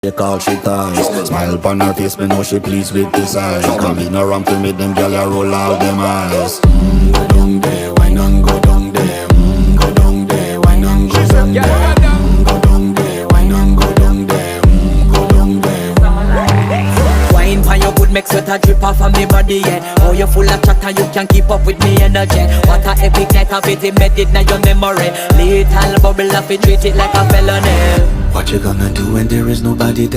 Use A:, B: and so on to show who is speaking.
A: They call she ties. Smile upon her face, me know she pleased with this eyes. Come in around to me, them gyal a roll out them eyes. Go down there, why not go down there? Go down there, why not go down there? Go down there, why not go down there? Go down there.
B: Wine pan your good, make sweat a drip off of me body, yeah. Oh, you full of chatter, you can keep up with me energy. What a epic night of it, embedded in your memory. Little bubble up, it treat it like a felony.
A: What you gonna do when there is nobody there?